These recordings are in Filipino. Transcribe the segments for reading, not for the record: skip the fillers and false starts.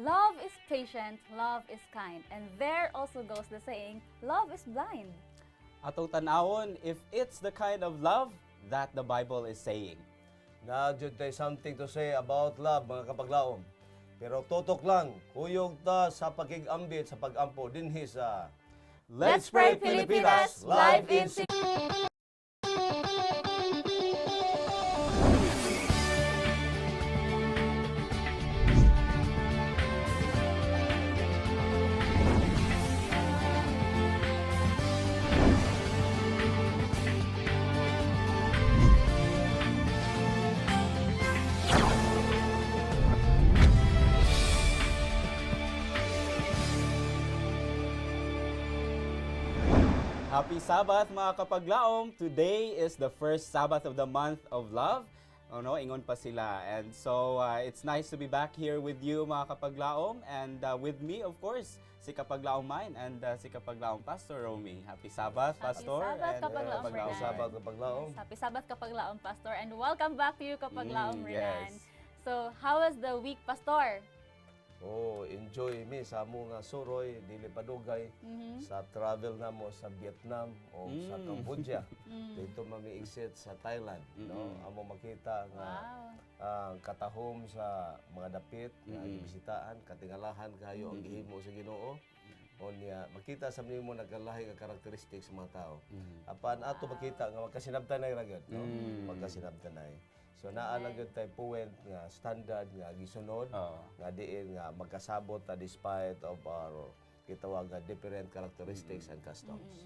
Love is patient, love is kind, and there also goes the saying, love is blind. Atong tanawon if it's the kind of love that the Bible is saying. Na jud tay something to say about love mga kapaglaom. Pero tutok lang, kuyog ta sa pakig-ambit sa pag-ampo dinhi sa Let's Pray Pilipinas, live in Happy Sabbath mga kapaglaom! Today is the first Sabbath of the month of love. Ingon pa sila. And so it's nice to be back here with you mga kapaglaom. And with me, of course, si Kapaglaom Mine and si Kapaglaom Pastor Romy. Happy Sabbath, Happy Pastor. Sabbath, and, Kapaglaom Kapaglaom Renan. Sabbath kapaglaom. Happy Sabbath, Kapaglaom Pastor, and welcome back to you, Kapaglaom Renan. Yes. So, how was the week, Pastor? Oh, enjoy mi sa amo nga suroy dili padugay sa travel namo sa Vietnam o sa Cambodia. Dito mami-exit sa Thailand, no? Amo makita nga Wow. katahom sa mga dapit nga gibisitaan, katingalahan kayo ang gihimo sa Ginoo. O niya makita sa nimo nagkalahi nga karakteristik sa mga tao. Apan ato makita nga magkasinabtanay ra gyud, no? Magkasinabtanay. So naa lang gyud tay point nga standard nga gisunod nga diin nga magkasabot ta despite of our gitawag nga different characteristics and customs.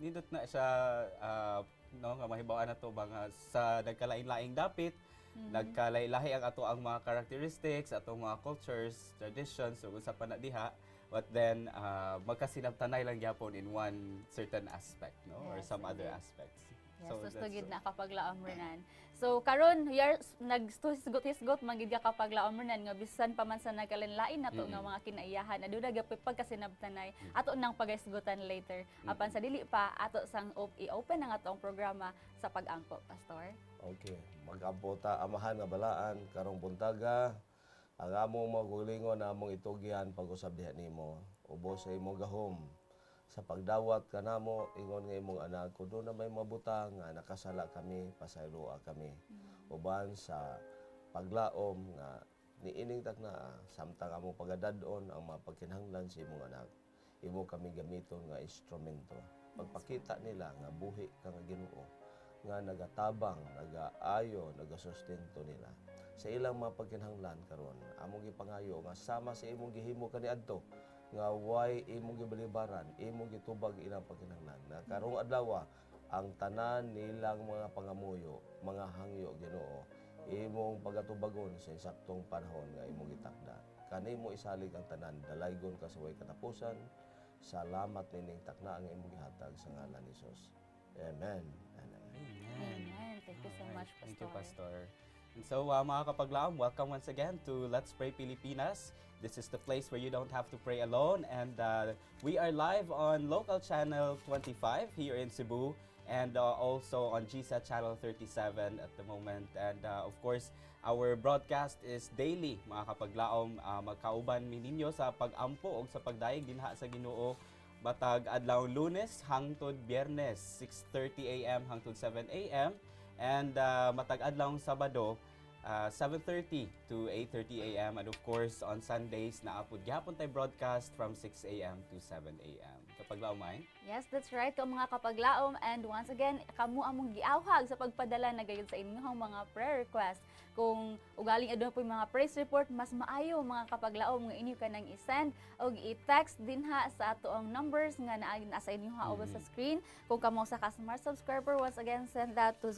Nindot na siya, nga mahibawan na to ba nga sa nagkalain-laing dapit, nagkalailahi ang ato ang mga characteristics, atong mga cultures, traditions, so sa panadiha, but then magkasinabtanay lang gyapon in one certain aspect, no, or Yes, some other indeed. aspects. Yes, So gusto that's gid so- na Kapaglaom Renan. So karon naghisgot-hisgot magid ka Kapaglaom Renan nga bisan pa man sa nagkalinlain nato nga mga kinaiyahan aduna gyud pagkasinabtanay ato nang pagahisgutan later. Apan sa dili pa ato sang i-open ang atong programa sa pag-angko, Pastor. Okay, mag-ampo ta amahan nga balaan karong buntaga. Ang among magulingon na among itugyan pag-usab diha nimo. Ubos sa imong gahom. Sa pagdawat kanamo ingon nga imong anak ko do na may mabutang nga nakasala kami pasayloa kami. Uban sa paglaom nga niining tak na samtang among pagadadon ang mga pagkinahanglan sa imong anak. Imo kami gamiton nga instrumento. Pagpakita nila nga buhi ka nga Ginoo nga nagatabang, nagaayo, nagasustento nila sa ilang mga pagkinahanglan karon. Among gipangayo nga sama sa imong gihimo kaniadto nga way imong gibalibaran, imong gitubag ilang pagkinahanglan. Na karong adlaw ang tanan nilang mga pangamuyo, mga hangyo Ginoo, imong pagatubagon sa insaktong panahon nga imong gitakda. Kanimo isalig ang tanan, dalaygon ka sa way katapusan. Salamat nining takna ang imong gihatag sa ngalan ni Jesus. Amen. And amen. Amen. Thank you so much, Pastor. Thank you, Pastor. And so, mga kapaglaom, welcome once again to Let's Pray Pilipinas. This is the place where you don't have to pray alone. And we are live on local channel 25 here in Cebu and also on GSAT channel 37 at the moment. And of course, our broadcast is daily, mga kapaglaom. Magkauban mi ninyo sa pag-ampo o sa pagdaig dinha sa Ginoo. Batag adlaw Lunes hangtod Biyernes 6:30 AM hangtod 7 AM. And matag adlaw Sabado 7:30 to 8:30 AM, and of course on Sundays naapod gyapon tay broadcast from 6 AM to 7 AM. Kapaglaom Mine? Yes, that's right, ka mga kapaglaom. And once again, kamo among giawhag sa pagpadala na gayud sa inyong mga prayer request. Kung ugaling aduna po yung mga praise report, mas maayo mga kapaglaom nga inyo kanang i-send o i-text dinha sa ato ang numbers nga nasa inyo ha over sa screen. Kung kamo sa customer subscriber, once again, send that to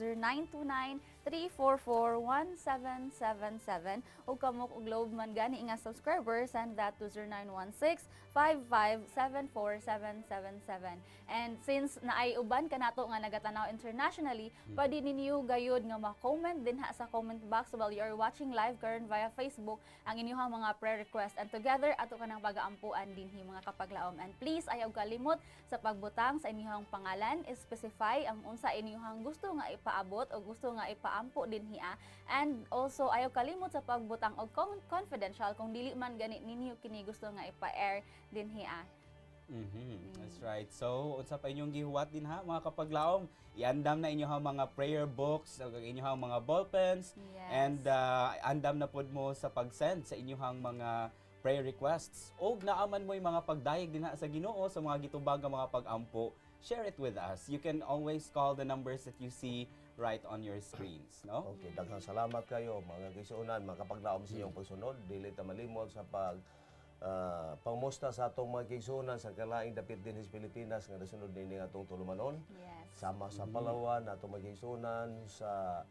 0929-344-1777. O kamo kung Globe man gani nga subscriber, send that to 0916-5574-777. And since naay uban ka nato nga nagatanaw internationally, pwede ninyo gayud nga ma-comment din ha sa comment box while you are watching live karon via Facebook ang inyong mga prayer request. And together ato kanang pagaampuan dinhi mga kapaglaom. And please ayaw kalimot sa pagbutang sa inyong pangalan, specify ang unsa inyong gusto nga ipaabot o gusto nga ipaampo dinhi. And also ayaw kalimot sa pagbutang og confidential kung dili man gani ninyo kini gusto nga ipa-air dinhi. That's right. So, unsa pa inyong gihuwat din ha, mga kapaglaom, iandam na inyo mga prayer books, ang inyong mga ballpens, Yes. and andam na pod mo sa pag-send sa inyong mga prayer requests. O naaman mo yung mga pagdayeg din ha sa Ginoo sa mga gitubag nga mga pag-ampo, share it with us. You can always call the numbers that you see right on your screens, no? Okay, daghang salamat kayo mga kaigsuonan, makapaglaom sa iyong pagsunod, dili ta malimot sa pangmusta sa atong mga kaigsuonan sa kalaing dapit din sa Pilipinas nga nasunod din atong tulumanon. Yes. Sama sa Palawan, atong mga kaigsuonan sa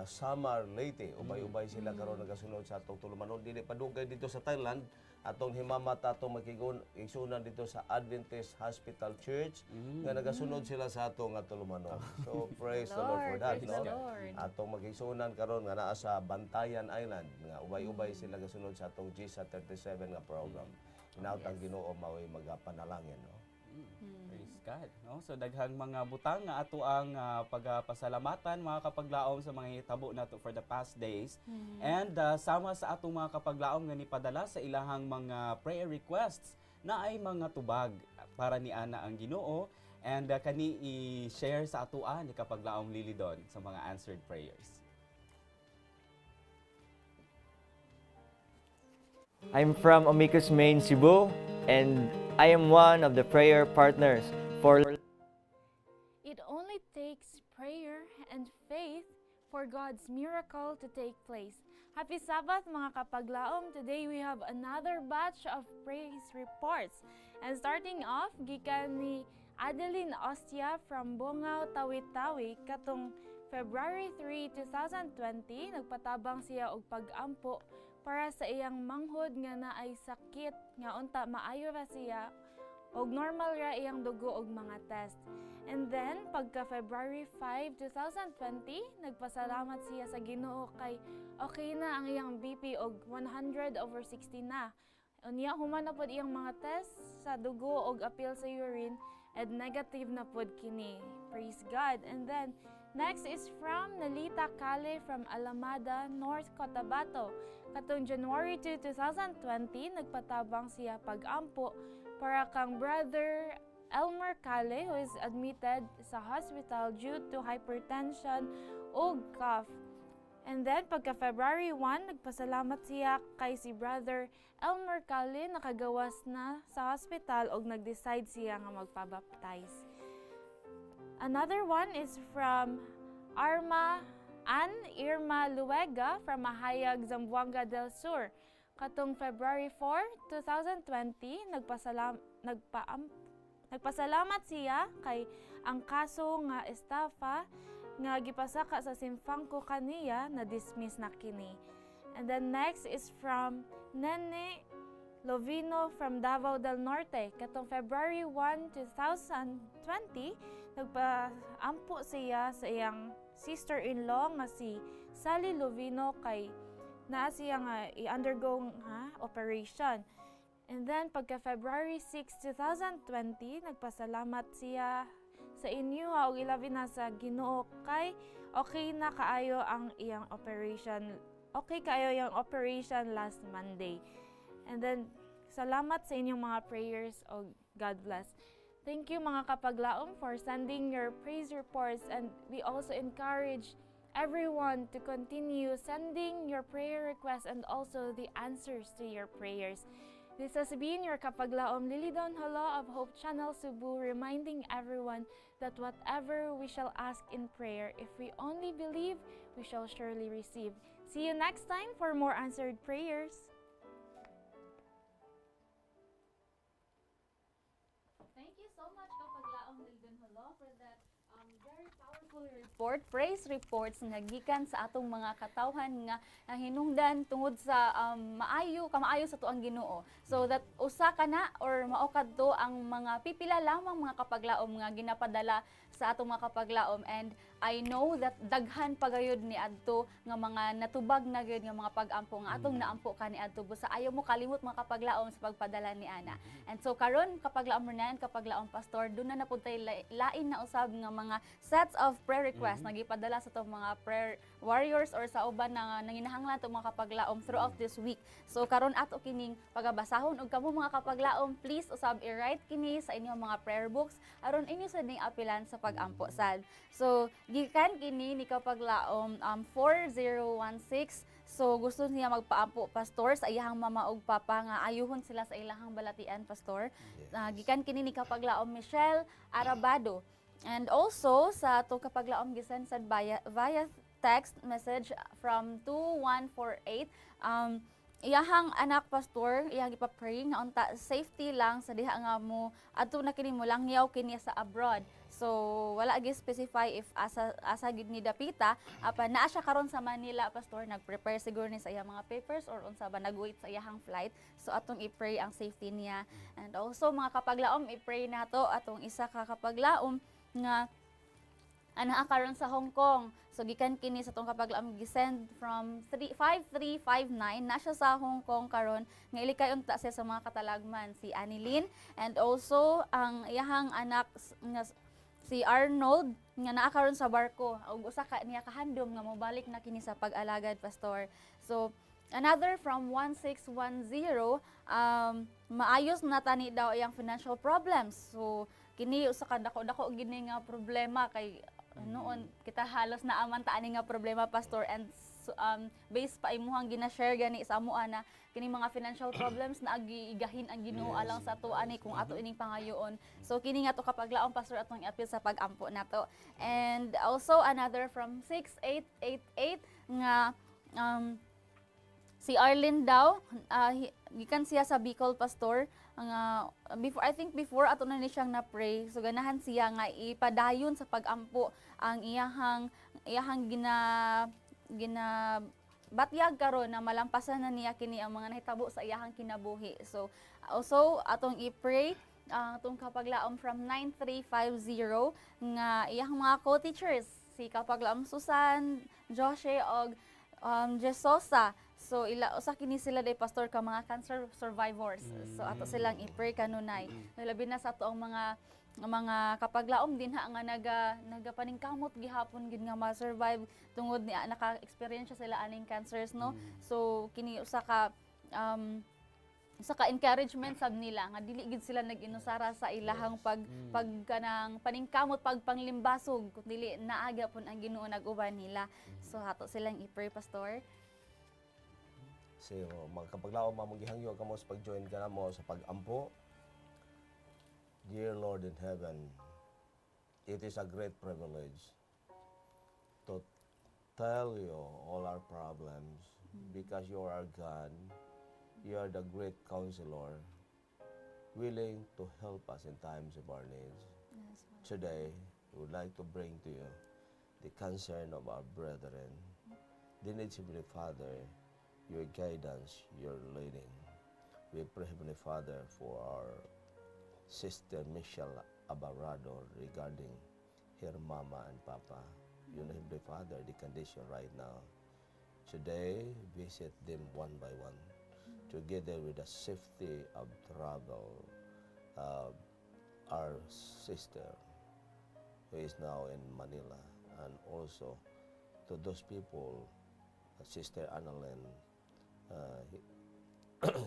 Samar, Leyte, ubay-ubay sila karon nagasunod sa atong tulumanon. Dili padugay dito sa Thailand, atong himamat atong makigsuonan dito sa Adventist Hospital Church nga nagasunod sila sa atong nga tulumanon. So praise the Lord for that, Praise no? the Lord. Atong magigsuonan karon nga naa sa Bantayan Island nga ubay-ubay sila gasunod sa atong GSA 37 nga program. Hinaut ang Ginoo mao'y magapanalangin, no? Praise God, no? So daghang mga butang nga ato ang pagpasalamatan mga kapaglaom sa mga hitabo nato for the past days. And sama sa atong mga kapaglaom nga nipadala sa ilahang mga prayer requests na ay mga tubag para ni ana ang Ginoo, and kani i-share sa atoa ni kapaglaom Lilidon sa mga answered prayers. I'm from Amicus Main, Cebu, and I am one of the prayer partners for It only takes prayer and faith for God's miracle to take place. Happy Sabbath mga kapaglaom. Today we have another batch of praise reports. And starting off, gikan ni Adeline Ostia from Bongao, Tawi-Tawi, katong February 3, 2020, nagpatabang siya og pag-ampo para sa iyang manghod nga naay sakit nga unta maayo ra siya og normal ra iyang dugo og mga test. And then pagka February 5, 2020, nagpasalamat siya sa Ginoo kay okay na ang iyang BP og 100/60 na. Unya human na pod iyang mga test sa dugo og apil sa urine and negative na pod kini. Praise God. And then next is from Nalita Kale from Alamada, North Cotabato. Katong January 2, 2020, nagpatabang siya pag-ampo para kang brother Elmer Kale who is admitted sa hospital due to hypertension o cough. And then pagka February 1, nagpasalamat siya kay si brother Elmer Kale nakagawas na sa hospital og nag-decide siya nga magpabaptize. Another one is from Irma Luega from Mahayag, Zamboanga del Sur. Katong February 4, 2020, nagpasalamat siya kay ang kaso nga estafa nga gipasaka sa simpangko kaniya na dismiss na kini. And then next is from Nene Lovino from Davao del Norte. Katong February 1, 2020, nagpaampo siya sa iyang sister-in-law nga si Sally Lovino kay naa siya nga i-undergo operation. And then pagka February 6, 2020, nagpasalamat siya sa inyo og ilabi na sa Ginoo kay okay na kaayo ang iyang operation. Okay kaayo yung operation last Monday. And then salamat sa inyong mga prayers og God bless. Thank you mga kapaglaom for sending your praise reports, and we also encourage everyone to continue sending your prayer requests and also the answers to your prayers. This has been your kapaglaom Lilidon Holo of Hope Channel Cebu, reminding everyone that whatever we shall ask in prayer, if we only believe, we shall surely receive. See you next time for more answered prayers. Thank you so much kapaglaom Lilidon Holo for that very powerful report, praise reports nga gikan sa atong mga katawhan nga hinungdan tungod sa kamaayo sa tuang Ginoo. So that usa ka na or mao kadto ang mga pipila lamang mga kapaglaom nga ginapadala sa atong mga kapaglaom, and I know that daghan pagayod ni adto nga mga natubag na gyud nga mga pag-ampo nga atong naampo ka ni adto busa ayaw mo kalimot mga kapaglaom sa pagpadala ni ana. And so karon kapaglaom mo na kapaglaom pastor do na napud tay lain na usab nga mga sets of prayer requests nagipadala sa tong mga prayer warriors or sa uban na nanginahanglan tong mga kapaglaom throughout this week. So karon ato kining pagabasahon ug kamo mga kapaglaom please usab i-write kini sa inyong mga prayer books aron inyo sa ning apilan sa pag-ampo sad. So gikan kini ni kapaglaom 4016. So gusto niya magpaampo pastor sa iyahang mama ug papa nga ayuhon sila sa ilahang balatian pastor. Gikan kini ni kapaglaom Michelle Arabado. And also sa ato kapaglaom gisend sad via text message from 2148 iyahang anak pastor iyang ipa-pray nga unta safety lang sa diha nga mo adto na kini mo lang yaw kini sa abroad. So wala gi specify if asa gid ni dapita apan naa siya karon sa Manila pastor nagprepare siguro ni sa iyang mga papers or unsa ba nagwait sa iyang flight. So atong i-pray ang safety niya. And also mga kapaglaom i-pray nato atong isa ka kapaglaom nga ana karon sa Hong Kong. So gikan kini sa tong kapaglaom gisend from 5359 na siya sa Hong Kong karon nga ilikay unta siya sa mga katalagman si Anilyn and also ang iyahang anak nga si Arnold nga naa karon sa barko ug usa ka niya kahandom nga mobalik na kini sa pag-alagad pastor. So another from 1610 maayos na tani daw iyang financial problems. So kini usa ka dako-dako gini nga problema kay noon kita halos naaman ta ani nga problema pastor and based pa imuhang gina-share gani sa amo ana kini mga financial problems na agiigahin ang Ginoo alang sa ato ani kung ato ining pangayoon. So kini nga to kapaglaom pastor atong i-appeal sa pag-ampo nato. And also another from 6888 nga si Arlene daw gikan siya sa Bicol pastor nga before ato na ni siyang na-pray so ganahan siya nga ipadayon sa pag-ampo ang iyahang gina batyag karon na malampasan na niya kini ang mga nahitabo sa iyahang kinabuhi. So also atong i-pray atong kapaglaom from 9350 nga iyahang mga co-teachers si kapaglaom Susan, Joshe og Jesosa. So usa kini sila day pastor ka mga cancer survivors. So ato silang i-pray kanunay. Labi na sa ato ang mga kapaglaom din ha nga nagapaningkamot gihapon gid nga ma-survive tungod ni naka-experience sila aning cancers no. So kini usa ka encouragement sab nila nga dili gid sila nag-inusara sa ilahang pagkanang paningkamot pagpanglimbasog kundi naaga pun ang Ginoo nag-uban nila. So ato silang i-pray pastor. So, magkapaglaom mamong gihangyo ka mo sa pag-join ka na mo sa pag-ampo. Dear Lord in heaven, it is a great privilege to tell you all our problems because you are our God. You are the great counselor, willing to help us in times of our needs. Today, we would like to bring to you the concern of our brethren, the needs of the Father, your guidance, your leading. We pray, Heavenly Father, for our sister Michelle Abarado regarding her mama and papa. You know, Heavenly Father, the condition right now. Today, visit them one by one, together with the safety of travel. Our sister, who is now in Manila, and also to those people, Sister Annalyn,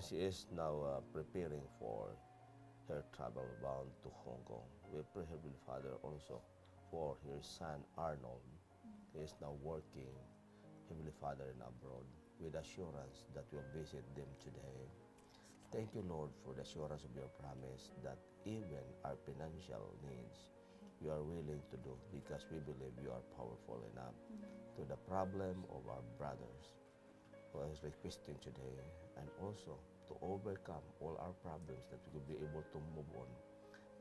she is now preparing for her travel bound to Hong Kong. We pray, Heavenly Father, also for her son Arnold. He is now working, Heavenly Father, in abroad, with assurance that we'll visit them today. Thank you, Lord, for the assurance of your promise that even our financial needs, you are willing to do because we believe you are powerful enough to the problem of our brothers who is requesting today, and also to overcome all our problems that we will be able to move on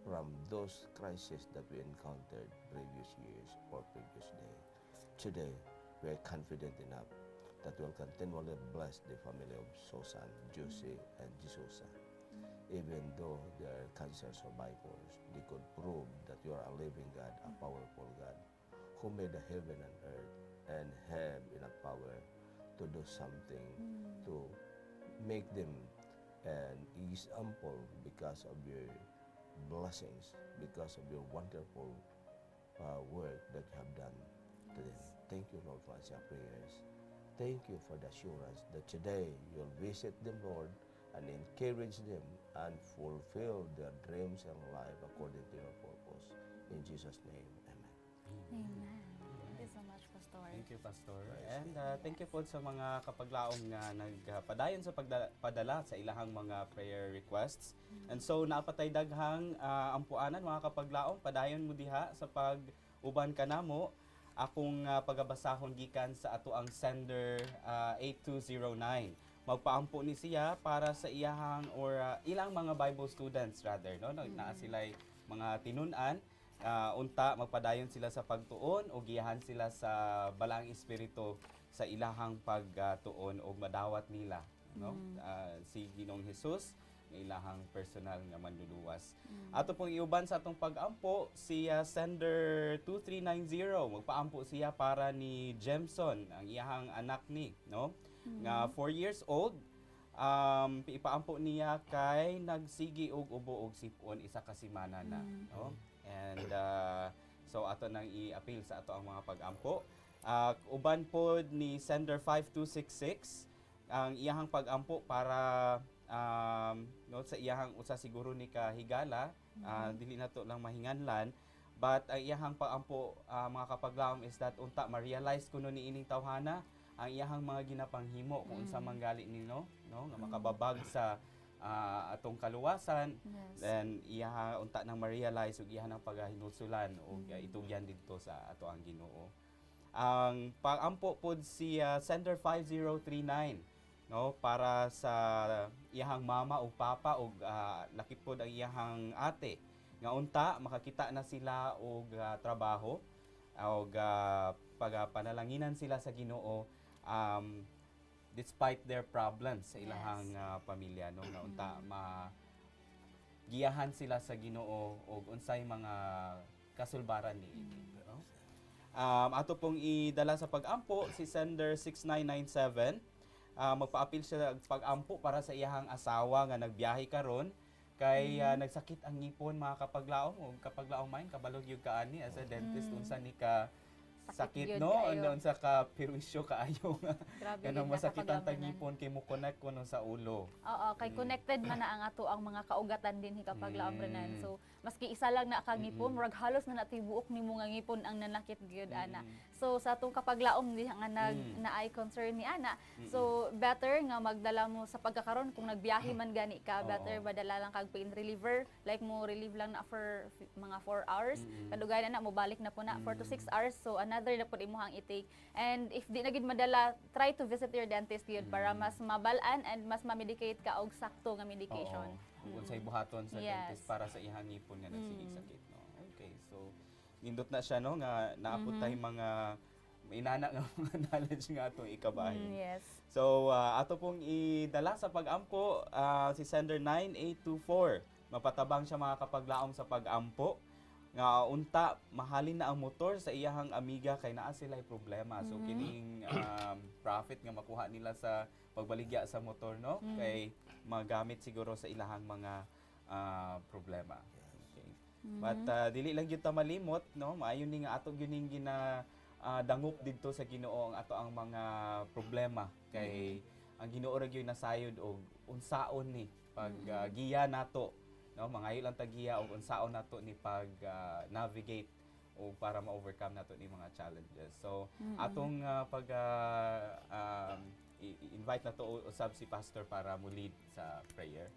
from those crises that we encountered previous years or previous day. Today, we are confident enough that we will continually bless the family of Susan, Josie, and Jesusa. Even though they are cancer survivors, they could prove that you are a living God, a powerful God, who made the heaven and earth and have enough power to do something to make them an example because of your blessings, because of your wonderful work that you have done to them. Thank you, Lord, for answering prayers. Thank you for the assurance that today you'll visit them, Lord, and encourage them and fulfill their dreams and life according to your purpose. In Jesus' name, amen. Amen. Thank you so much, Pastor. Thank you, Pastor. And thank you po sa mga kapaglaom nga nagpadayon sa pagpadala sa ilahang mga prayer requests. And so, napatay daghang ampuanan, mga kapaglaom, padayon mo diha sa pag-uban ka namo. Akong pagabasahon gikan sa ato ang sender 8209. Magpaampo ni siya para sa iyahang or ilang mga Bible students rather, no? Naa sila'y mga tinun-an. Unta magpadayon sila sa pagtuon o giyahan sila sa balang espiritu sa ilahang pagtuon o madawat nila, no? Si Ginoong Hesus nga ilahang personal nga manluluwas. Ato pong iuban sa atong pag-ampo si sender 2390. Magpaampo siya para ni Jemson, ang iyahang anak ni, no? Nga 4 years old. Ipaampo niya kay nagsigi og ubo og sipon isa ka semana na, no? And so ato nang i-appeal sa ato ang mga pag-ampo. Uban pod ni sender 5266 ang iyahang pag-ampo para no, sa iyahang usa siguro ni kahigala, dili na to lang mahinganlan, but ang iyahang pag-ampo mga kapaglaom is that unta ma-realize kuno ni ining tawhana ang iyahang mga ginapanghimo kung unsa manggali nino, no, nga makababag sa atong kaluwasan. Yes. Then iya unta nang ma-realize ug iya nang pagahinusulan ug itugyan didto sa ato ang Ginoo. Ang pag-ampo pod si sender 5039, no, para sa iyahang mama o papa o lakip pod ang iyahang ate nga unta makakita na sila og trabaho og pagpanalanginan sila sa Ginoo despite their problems sa ilahang pamilya, no, nga unta giyahan sila sa Ginoo og unsay mga kasulbaran niini, no? Ato pong idala sa pag-ampo si sender 6997. Magpa-appeal siya pag-ampo para sa iyahang asawa nga nagbiyahe karon kay nagsakit ang ngipon, mga kapaglaom, o kapaglaom main kabalog yung kaani as a dentist unsa ni ka sakit, Sakit no, gyud kaayo. unsa ka perwisyo kaayo nga Grabe kanang gyud masakit ang nakapaglabanan. tagipon kay mo connect kuno sa ulo. Oo, kay connected man na ang ato ang mga kaugatan din kapag laobranan. So, maski isa lang na ka ngipon, murag halos na natay buok nimo nga ngipon ang nanakit gyud ana. So, sa atong kapaglaom di nga naay concern ni ana. So, better nga magdala mo sa pagkakaron kung nagbiyahe man gani ka, better badala lang kag pain reliever, like mo relieve lang na for mga 4 hours. Kadugay na mo balik na po na 4 to 6 hours. So, another na po imong i-take. And if di na gid madala, try to visit your dentist gyud para mas mabalaan and mas ma-medicate ka og sakto nga medication. Kung unsay buhaton sa Yes. dentist para sa iyang ngipon nga nagsigig sakit, no. Okay, so nindot na siya, no, nga naapot tay mga inana nga mga knowledge nga atong ikabahin. Yes. So ato pong idala sa pag-ampo si sender 9824. Mapatabang siya, mga kapaglaom, sa pag-ampo nga unta mahalin na ang motor sa iyahang amiga kay naa sila'y problema. So kining profit nga makuha nila sa pagbaligya sa motor, no, kay magamit siguro sa ilahang mga problema. Okay. But dili lang gyud ta malimot, no, maayo ni nga ato gyuning gina dangop didto sa Ginoo ang ato ang mga problema kay ang Ginoo ra gyud nasayod og unsaon ni pag giya nato, no, mangayo lang tagiya og unsaon nato ni pag navigate o para ma-overcome nato ni mga challenges. So atong pag invite nato usab si pastor para mo lead sa prayer.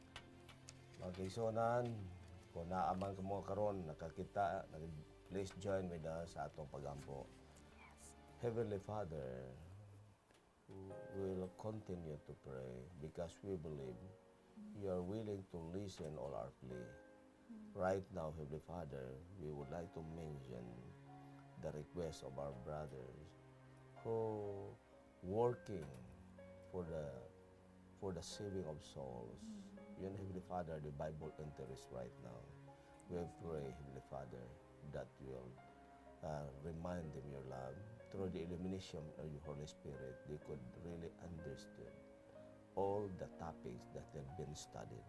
Magkaisonan, kung naaman ka mo karon nakakita, please join with us sa atong pagampo. Heavenly Father, we will continue to pray because we believe you are willing to listen all our plea. Right now, Heavenly Father, we would like to mention the request of our brothers who working for the saving of souls. Yun, Heavenly Father, the Bible interest right now. We pray, Heavenly Father, that you will remind them your love. Through the illumination of your Holy Spirit, they could really understand all the topics that have been studied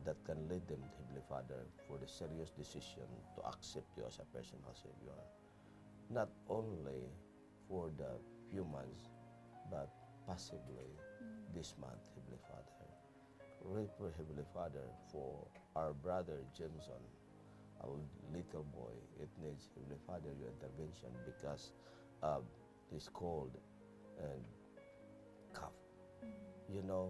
that can lead them to Heavenly Father for the serious decision to accept you as a personal Savior. Not only for the humans, but possibly this month, Heavenly Father. We pray, Heavenly Father, for our brother Jameson, our little boy. It needs, Heavenly Father, your intervention because of this cold and cough. You know,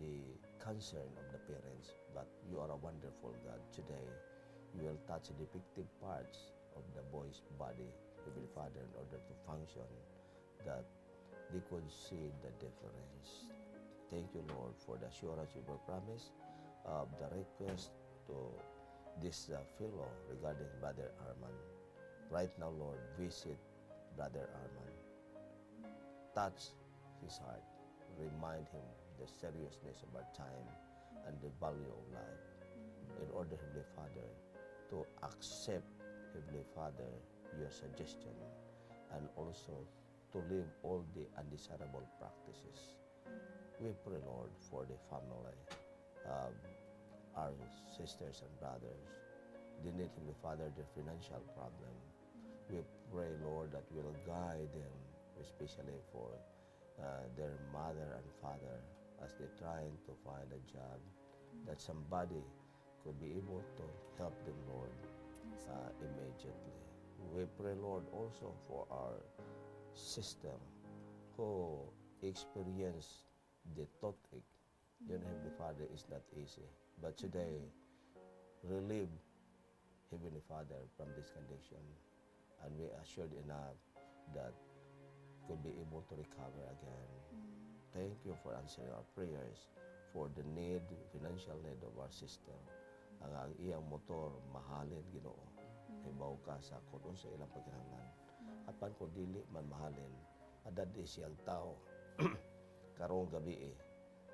the concern of the parents, but you are a wonderful God. Today, you will touch the defective parts of the boy's body, Heavenly Father, in order to function, that they could see the difference. Thank you, Lord, for the assurance of your promise, of the request to this fellow regarding Brother Arman. Right now, Lord, visit Brother Arman. Touch his heart. Remind him the seriousness of our time and the value of life. In order, Heavenly Father, to accept, Heavenly Father, your suggestion and also to live all the undesirable practices. We pray, Lord, for the family, our sisters and brothers. They need, Heavenly Father, their financial problem. We pray, Lord, that you will guide them, especially for their mother and father as they're trying to find a job, that somebody could be able to help them, Lord, immediately. We pray, Lord, also for our sister who experienced the toothache. Your Heavenly Father, is not easy. But today, relieve, Heavenly Father, from this condition. And we assured enough that could be able to recover again. Thank you for answering our prayers for the need, financial need of our sister. Ang iyang motor, mahalin, Ginoo. Ibaw ka sa kung sa ilang pagkinahanglan. Apan ko dili man mahalin, adad siyang tao karong gabi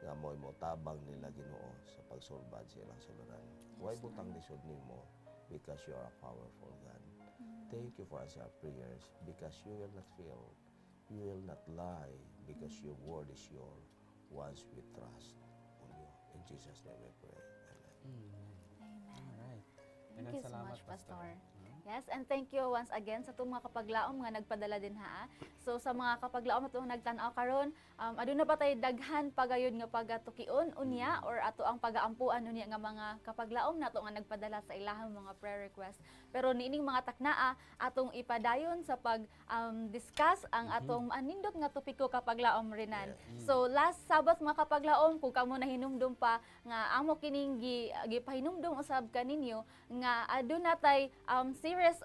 nga mo'y motabang nila, Ginoo, sa pagsulbad sa ilang suluran. Why butang lisod nimo? Because you are a powerful God. Thank you for answering our prayers because you will not fail. You will not lie because your word is sure once we trust on you. In Jesus' name we pray. Amen. Alright. Thank you so much, Pastor. Hmm? Yes, and thank you once again sa itong mga kapaglaom nga nagpadala din ha. So sa mga kapaglaom na itong nagtanaw karon, aduna pa tayo daghan pagayod nga pagatukion unya or ato ang pagaampuan unya nga mga kapaglaom nato nga nagpadala sa ilahang mga prayer request. Pero niining mga taknaa atong ipadayon sa pag discuss ang atong anindot nga topiko kapaglaom rinan. So last Sabbath mga kapaglaom kung kamo nahinumdum pa nga amo kining gipahinumdum usab kaninyo nga aduna tay series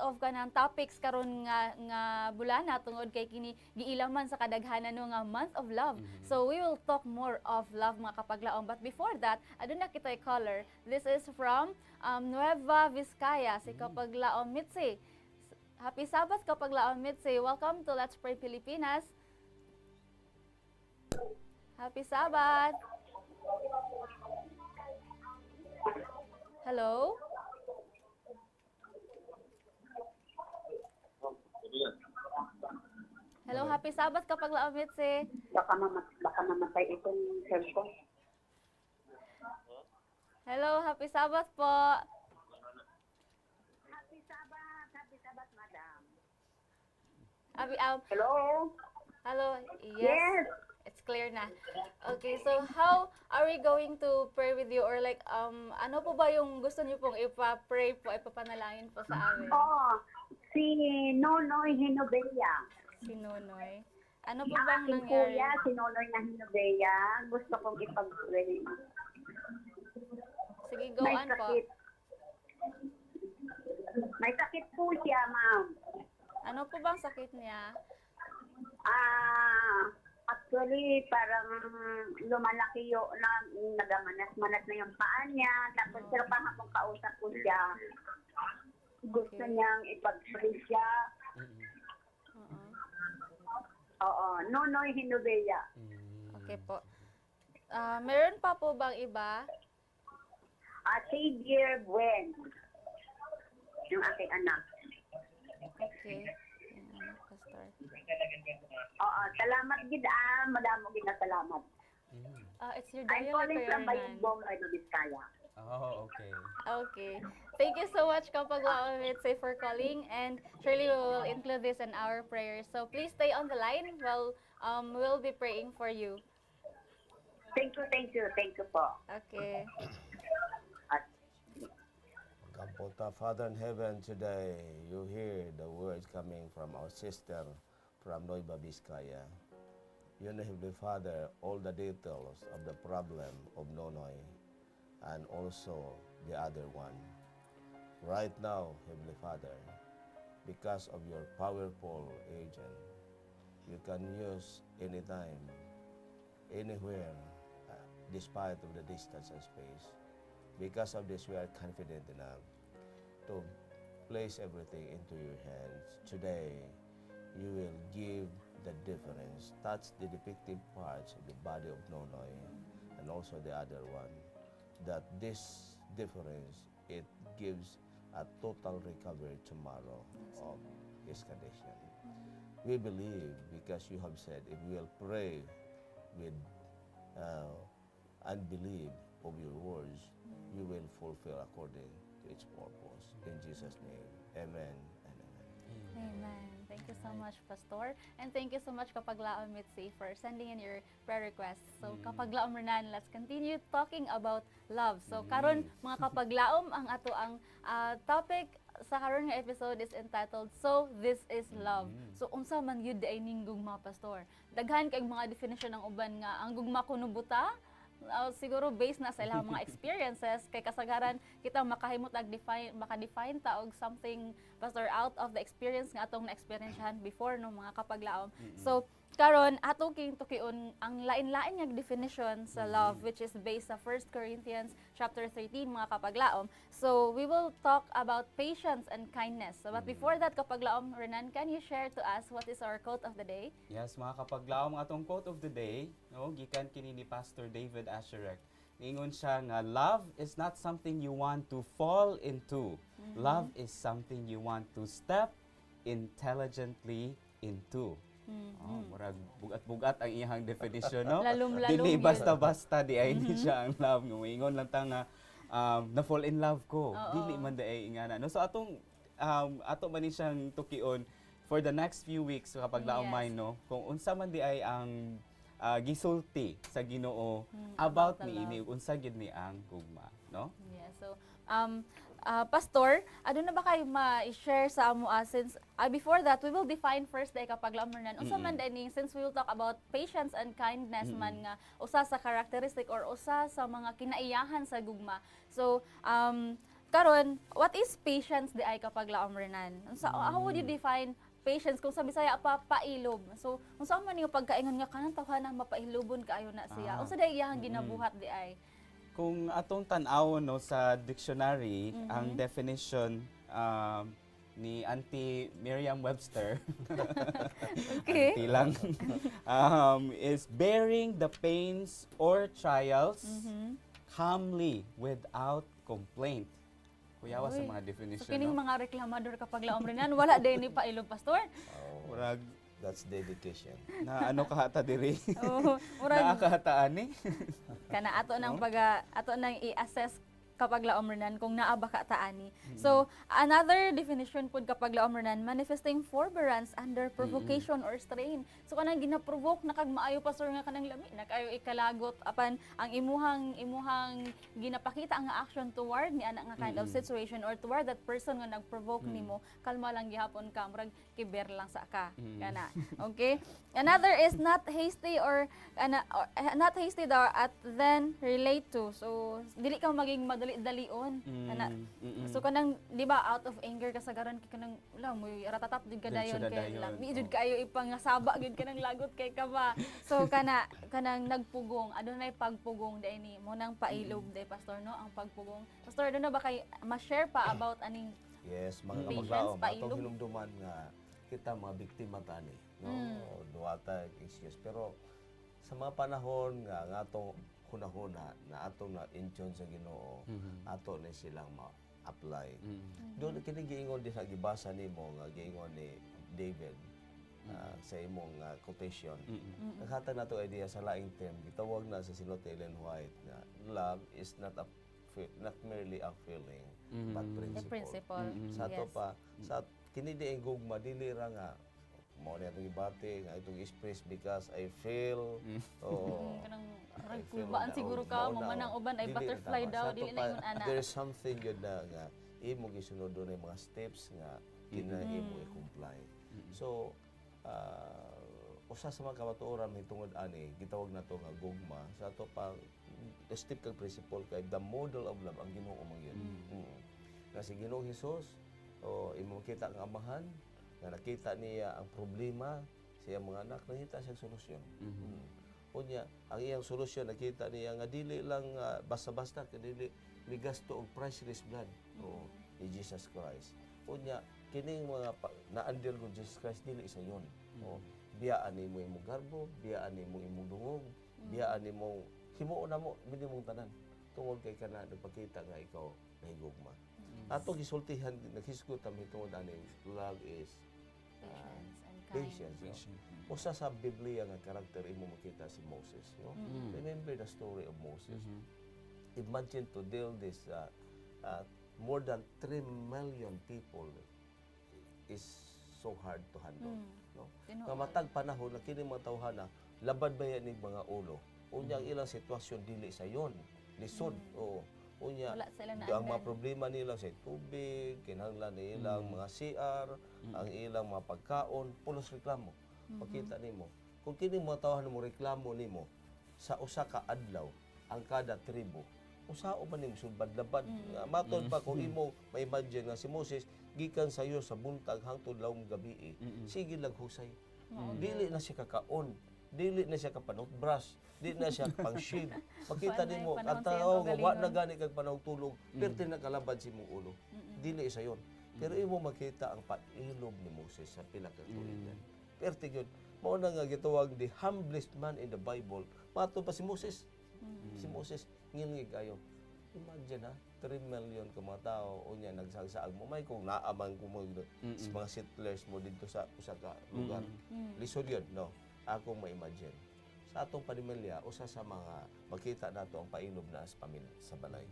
of kanang topics karon nga bulana tungod kay kini giilaman sa kadaghanan no nga month of love. So we will talk more of love mga kapaglaom, but before that aduna kitay caller. This is from Nueva Vizcaya, si kapaglaom Mitzi. Happy Sabbath kapaglaom Mitzi. Welcome to Let's Pray Pilipinas. Happy Sabbath. Hello? Hello, happy Sabbath kapag laomit si. Baka mamatay itong cellphone. Hello, happy Sabbath po. Happy Sabbath, madam. Happy, Hello? hello, Yes. it's clear na. Okay, so how are we going to pray with you or like, ano po ba yung gusto niyo pong ipa-pray po, ipapanalangin po sa amin? Oo, si Nonoy Hinobella. Si Nonoy. Ano po Ang bang aking nangyari? kuya, si Nonoy na Hinobella. Gusto kong ipag-pray. Sige, go May on po. sakit. May sakit po siya, ma'am. Ano po bang sakit niya? Actually, parang lumalaki yung nagamanas-manas na yung paa niya. Tapos, pero kahapon kausap ko siya. Gusto Okay. niyang ipag-pray siya. Oo. Oo, Nonoy Hinobella. Okay po. Meron pa po bang iba? Xavier Buen. yung aking anak. Okay. Pastor. Oo, salamat gid madamo gid na salamat. It's your I'm dialect, calling Kuya from Renan. Bayugbong, Nueva Vizcaya. Oh, okay. Okay. Thank you so much, Kapaglaom Mitzi, for calling. And surely we will include this in our prayers. So please stay on the line while we'll be praying for you. Thank you po. Okay. At Kampota, Father in heaven, today you hear the words coming from our sister from Nueva Vizcaya. You know, Heavenly Father, all the details of the problem of Nonoy and also the other one. Right now, Heavenly Father, because of your powerful agent, you can use anytime, anywhere, despite of the distance and space. Because of this, we are confident enough to place everything into your hands. Today, you will give the difference, touch the defective parts of the body of Nonoy and also the other one. That this difference, it gives a total recovery tomorrow of his condition. We believe because you have said if we will pray with and believe of your words, you will fulfill according to its purpose. In Jesus' name, amen and amen. Amen. Thank you so much, Pastor. And thank you so much, Kapaglaom Mitzi, for sending in your prayer requests. So, Kapaglaom Renan, let's continue talking about love. So, karon mga Kapaglaom, ang ato ang topic sa karon nga episode is entitled So This Is Love. So, unsa man yun ay ning gugma, Pastor? Daghan kay mga definition ng uban nga ang gugma kuno buta. Siguro based na sa ilang mga experiences kay kasagaran kita makahimot maka-define ta og something, Pastor, out of the experience nga atong na-experiencehan before no mga Kapaglaom. So karon ato king tukion ang lain-lain nga definition sa love, which is based sa 1 Corinthians chapter 13 mga Kapaglaom. So we will talk about patience and kindness. So, but before that, Kapaglaom Renan, can you share to us what is our quote of the day? Yes, mga kapaglaom, atong quote of the day, no, gikan kini ni Pastor David Asherek. Ningon siya nga, love is not something you want to fall into. Love is something you want to step intelligently into. Oh, murag bugat-bugat ang iyang definition, no? Lalom-lalom Dili yun. basta-basta di ay ni siya ang love. Ingon lang ta nga na-fall in love ko. Oo. Dili man di ay ingana. No, so ato man ni siyang tukion for the next few weeks kapag laumay, Yes. no? Kung unsa man di ay ang gisulti sa Ginoo about about the niini, love. unsa gid ni ang gugma, no? Yeah, so Pastor, ano na ba kayo ma-share sa amo since before that we will define first day kapag lamurnan unsa man dining, since we will talk about patience and kindness man nga usa sa characteristic or usa sa mga kinaiyahan sa gugma. So karon, what is patience di ay kapag lamurnan? How would you define patience kung sa Bisaya pailob? So unsa man yung pagkaingon nga kanang tawhana mapailobon kaayo na siya? Unsa day iyang ginabuhat di ay? Kung atong tan-awon no sa dictionary, ang definition ni Auntie Merriam-Webster Okay. Auntie lang is bearing the pains or trials calmly without complaint. Kuyawa sa Uy. mga So definition, kining no? mga reklamador kapag laomrenan wala day ni pailog, Pastor. Murag That's dedication. na ano kahata diri. Oo, murag Nakakahataan ni. kana ato nang ato nang i-assess kapag laomrenan kung naa ba ka taani. So another definition pud kapag laomrenan, manifesting forbearance under provocation or strain. So kanang gina-provoke na kag maayo, Pastor, nga kanang lami na kayo ikalagot apan ang imuhang ginapakita ang action toward ni ana nga kind of situation or toward that person nga nag-provoke nimo, kalma lang gihapon ka, murag kiber lang sa ka. Kana. Okay? Another is not hasty or not hasty daw at then relate to. So dili ka maging madali-dalion. Kana. So kanang di ba out of anger kasagaran kay kanang wala mo ratatat jud kadayon Diretso na kay dayon. lami jud kayo ipangasaba gid kanang lagot kay ka ba. So kanang nagpugong, adunay pagpugong dai ni mo nang pailob dai, Pastor, no, ang pagpugong. Pastor, aduna ba kay ma-share pa about aning Yes, mga Patience, kapaglaom, pailog. atong hinumduman nga kita mga biktima tani, no? Duwata excuse, pero sa mga panahon nga atong hunahuna na atong na intyon sa Ginoo, ato na silang apply. Mm. Doon kini giingon din sa gibasa nimo nga giingon ni David sa imong quotation. Naghatag nato idea sa laing term gitawag na sa silot ni Ellen White nga love is not merely a feeling but The principle. principle. Sa ato Yes. pa sa kini di ang gugma dili ra nga mo na itong ibati nga itong express because I feel Kanang I parang feel kulbaan na, siguro ka, mamanang uban ay dili na butterfly tama. daw, Sa ato dili pa, na ingon ana. there's something yun na nga imo gisunod doon mga steps nga kina imo i-comply. So usa sa mga kamatuoran hitungod ani gitawag nato nga gugma sa ato pa step kag principle kay the model of love ang Ginoo man yun. Nga si Ginoong Hesus imo kita ang amahan nga nakita niya ang problema sa iyang mga anak nakita siya solusyon. Unya ang iyang solusyon nakita niya nga dili lang basta-basta dili migasto og priceless blood ni Jesus Christ. Unya kining mga na-andil ko Jesus Christ dili sa yon. Biyaan nimo imong garbo, biyaan nimo imong dungog, biyaan nimo himuon na mo minimong tanan tungod kay kana nagpakita nga ikaw nahigugma. Ato gisultihan naghisgot kami tungod ani love is Patience and kind. patience. No? Usa sa Biblia nga karakter imo makita si Moses, no? Remember the story of Moses. Imagine to deal this more than 3 million people is so hard to handle, no? Tinuod. Nga matag panahon na kini mga tawhana labad ba yan mga ulo. Unya ang ilang sitwasyon dili sa yon. Lisod. Oo. Unya Wala sila na ang mga problema nila sa tubig, kinahanglan ni ilang mga CR, ang ilang mga pagkaon, pulos reklamo. Makita nimo. Kung kini mga tawhan mo reklamo nimo sa usa ka adlaw ang kada tribo, usao man nimo subad-labad. Matod pa kung imo ma-imagine nga si Moses gikan sayo sa buntag hangtod lawom gabi. Sige lang husay. Dili na siya kakaon, dili na siya kapanutbrush, dili na siya pang-shave. Makita Panay nimo panahon ang siyang tao nga wa kaugalingon. na gani kag panahon tulog, perti na kalabad si mong ulo. Dili isa yon. Pero imo makita ang pag-ilob ni Moses sa pila ka tuig. Perti gyud. Mao na nga gitawag the humblest man in the Bible. Mato pa si Moses. Si Moses ngilngig ayo. Imagine 3 million ka mga tao unya nagsagsaag mo may kung naamang ko mo mga settlers mo dito sa usa ka lugar. Lisod yun, no? Akong ma-imagine. Sa atong panimilya, usa sa mga makita nato ang pailob na sa pamilya sa balay.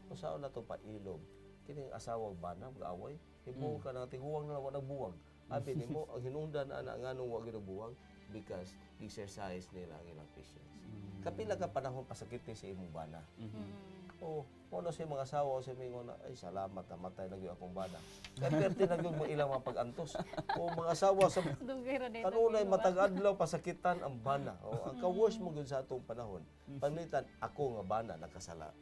Usaon nato pailob. Kining asawa bana mag-away, himuon ka na tiguwang na wala buwag. Abi nimo ang hinungdan ana nganong wa gyud buwag because exercise nila ang ilang patience. Kapila ka panahon pasakit ni sa imong bana. Ano sa mga asawa sa mingon na ay salamat namatay na gyud akong bana. Kay perti na gyud mo ilang mga pag-antos. O mga asawa sa Dugay ra dito. kanunay matag adlaw pasakitan ang bana. O ang ka-worst mo gyud sa atong panahon. Panglitan ako nga bana nakasala.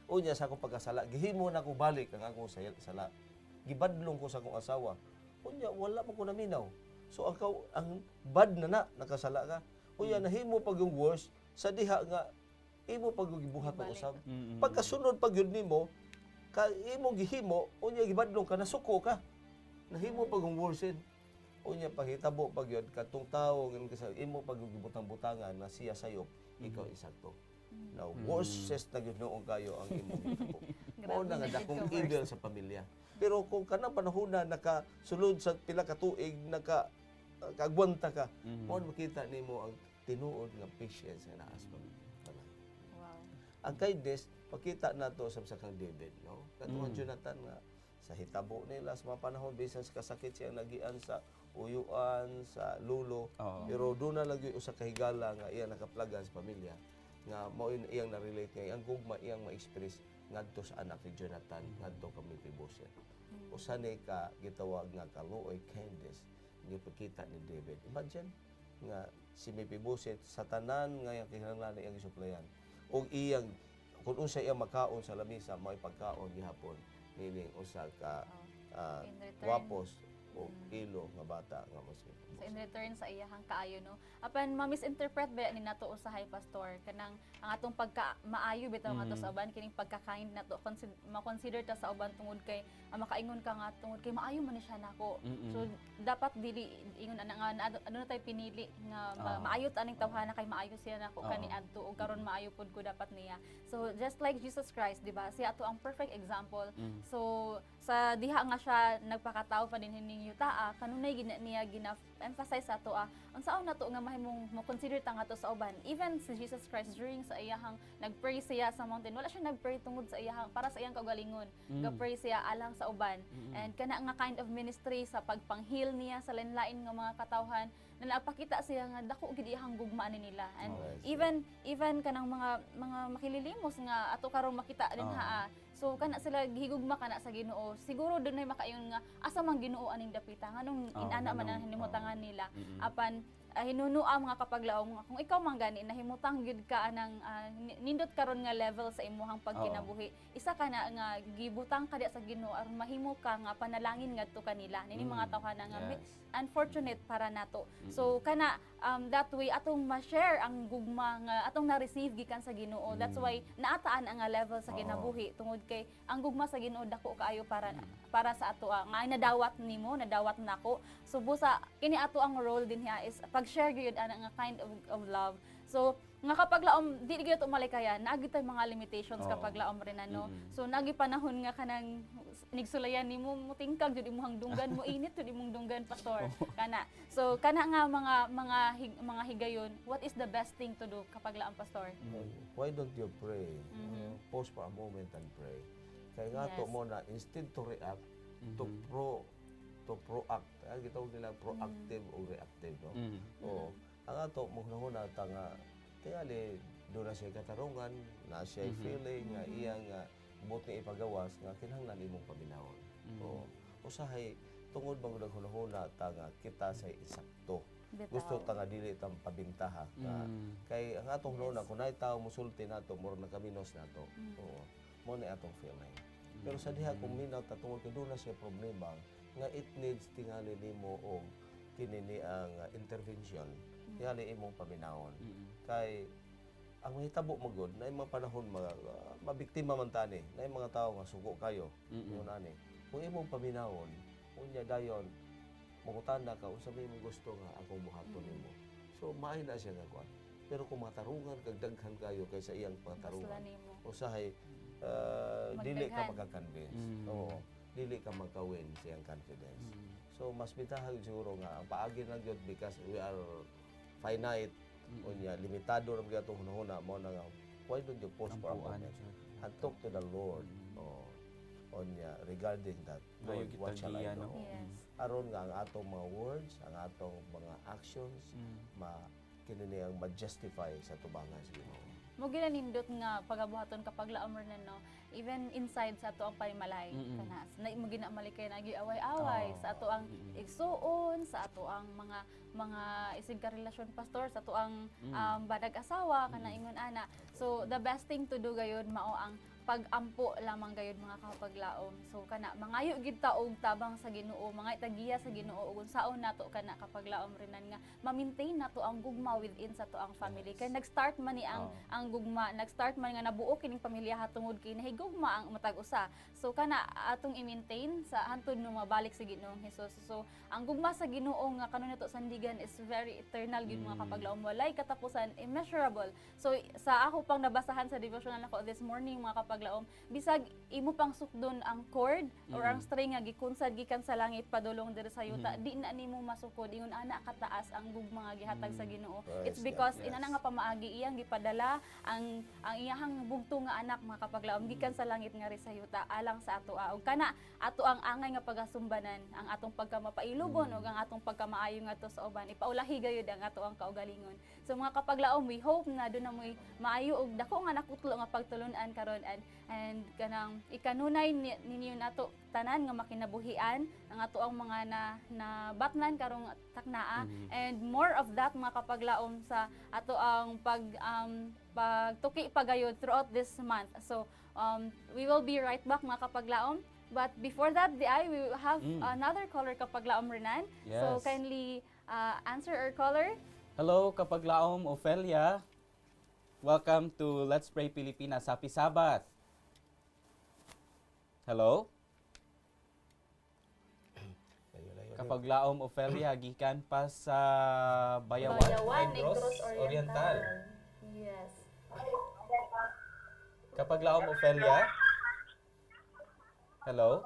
Unya sa akong pagkasala, gihimo na ko balik ang akong sala. Gibadlong ko sa akong asawa. Unya wala man ko naminaw. So ang bad na nakasala ka. Unya nahimo pag yung worst sa diha nga imo pag gibuhat ng usab. Pagkasunod pag yun nimo ka imong gihimo unya gibadlong ka nasuko ka. Nahimo pag yung worsen. Unya panghitabo pag yun katong tawo ngin ka sa imo pag gibutang-butangan na siya sayop ikaw isakto. Now, worst na gyud noong kayo ang imong gitabo. Mao na nga dakong evil sa pamilya. Pero kung kanang panahon na nakasulod sa pila ka tuig kagwanta ka, mao makita nimo ang tinuod nga patience nga naa sa pamilya. Wow. Ang kindness pakita nato sa kang David, no? Katong Jonathan nga sa hitabo nila sa mga panahon bisan sa kasakit siya nagian sa uyuan sa lulo, pero doon na lang yung usa ka higala nga iya nakaplagan sa pamilya nga mao iyang na-relate nga ang gugma iyang ma-express ngadto sa anak ni Jonathan ngadto kay Mephibosheth. Usa ni ka gitawag nga kaluoy kindness nga ipakita ni David. Imagine nga si Mephibosheth sa tanan nga iyang kinahanglan iyang gisuplayan og iyang kung unsa iyang makaon sa lamisa mao pagkaon gihapon nining usa ka In return. guwapos o ilo nga bata nga musip. So in return sa iyahang kaayo no. Apan ma-misinterpret ba ni nato usahay pastor kanang ang atong pagka maayo bitaw nga to sa uban kining pagka-kind nato ma-consider ta sa uban tungod kay makaingon ka nga tungod kay maayo man ni siya nako. So dapat dili ingon ana nga ano na tay pinili nga maayo ta aning tawhana kay maayo siya nako kani adto ug karon maayo pud ko dapat niya. So just like Jesus Christ, di ba? Siya ato ang perfect example. So sa diha nga siya nagpakatao pa din hining yutaa kanunay niya gina-emphasize sa ato unsaon nato nga mahimong mo consider ta nga to sa uban. Even si Jesus Christ during sa iyahang nagpray siya sa mountain, wala siya nagpray tungod sa iyahang para sa iyang kaugalingon. Gapray siya alang sa uban. And kana nga kind of ministry sa pagpanghil niya sa lain-lain nga mga katawhan na napakita siya nga dako gid iyang gugma ni nila. And even kanang mga makililimos nga ato karong makita din so kana sila gihigugma kana sa Ginoo. Siguro doon ay makaingon nga asa man Ginoo aning dapita nganong inana man ang himutangan nila. Apan hinunua mga kapaglaom nga kung ikaw man gani nahimutang gyud ka anang nindot karon nga level sa imuhang pagkinabuhi. Isa ka na nga gibutang ka diya sa Ginoo aron mahimo ka nga panalangin ngadto kanila. Nini mga tawhana nga unfortunate para nato. So kana that way atong ma-share ang gugma nga atong na-receive gikan sa Ginoo. That's why naataan ang nga level sa kinabuhi tungod kay ang gugma sa Ginoo dako kaayo para sa ato nga nadawat nimo, nadawat nako. So busa kini ato ang role din hiya is pag-share gyud ana nga kind of love. So nga kapag laom di gyud ato malikaya naagi tay mga limitations kapag laom rin ano. So nagi panahon nga kanang nigsulayan nimo mutingkag jud imong dunggan mo init jud imong dunggan pastor kana. So kana nga mga higayon, what is the best thing to do kapag laom pastor? Why don't you pray? Pause for a moment and pray. Kaya nga to mo na instead to react, to proact. Gitawag nila proactive o reactive, no? Oo. Ang ato mo na ta nga tingali do na siya katarungan, na siya feeling nga iyang buti ipagawas nga kinahanglan imong paminawon. Oo. Usahay tungod bang naghunahuna ta nga kita sa insakto. Gusto ta nga dili ta pabintaha nga kay ang atong hunahuna kun nay tawo musulti nato mura na kaminos nato. Oo. Mo ni atong feeling. Pero sa diha kung minaw ta tungod kay do na siya problema nga it needs tingali nimo og kini ni ang intervention tingali imong paminawon. Kay ang mahitabo mo gud na mga panahon mabiktima man tani na mga tao nga sugo kayo yun ani kung imong paminawon unya dayon mangutana ka unsa may mo gusto nga akong buhaton nimo so maay na siya nga kwan pero kung matarungan kag daghan kayo kaysa iyang patarungan usahay dili ka makakonvince dili ka magka-win sa iyang confidence so mas bitahag siguro nga ang paagi lang gyud because we are finite unya limitado ra gyud atong hunahuna mo na nga why don't you pause for a moment and talk to the Lord unya regarding that Lord, what shall I do aron nga ang atong mga words ang atong mga actions kini ang ma-justify sa tubangan sa Ginoo mo ginanindot nga pagabuhaton kapag laom rin no even inside sa ato ang paymalay kana na mo ginamalikay na away-away sa ato ang igsuon sa ato ang mga isig ka relasyon pastor sa ato ang badag asawa kana ingon ana so the best thing to do gayud mao ang pag-ampo lamang gayud mga kapaglaom. So kana mangayo gid ta og tabang sa Ginoo, mga itagiya sa Ginoo ug unsaon nato kana kapaglaom rinan nga ma-maintain nato ang gugma within sa to ang family. Kay nag-start man ni ang gugma, nag-start man nga nabuo kining pamilya tungod kay nahigugma ang matag usa. So kana atong i-maintain sa hantod no mabalik sa Ginoong Hesus. So ang gugma sa Ginoo nga kanon nato sandigan is very eternal gid mga kapaglaom. Walay katapusan, immeasurable. So sa ako pang nabasahan sa devotional nako this morning mga kapaglaom, bisag imo pang sukdon ang cord or ang string nga gikunsad gikan sa langit padulong diri sa yuta, di na nimo masukod ingon ana kataas ang gugma nga gihatag sa Ginoo. It's because inana nga pamaagi iyang gipadala ang iyahang bugtong nga anak mga kapaglaom gikan sa langit nga ri sa yuta alang sa ato ug kana ato ang angay nga pagasumbanan ang atong pagkamapailubon ug ang atong pagkamaayo ngadto sa uban ipaulahi gayud ang ato ang kaugalingon. So mga kapaglaom, we hope na do na moy maayo og dako nga nakutlo nga pagtulunan karon and kanang ikanunay ninyo nato tanan nga makinabuhian ang ato ang mga na batnan karong taknaa and more of that mga kapaglaom sa ato ang pagtuki pagayod throughout this month. So we will be right back mga kapaglaom But before that, we have another caller, Kapaglaom Renan. So Yes. kindly answer our caller. Hello, Kapaglaom Ofelia. Welcome to Let's Pray Pilipinas. Happy Sabbath. Hello? Kapaglaom Ofelia, gikan pa sa Bayawan, Negros Oriental. Yes. Kapaglaom Ofelia? Hello?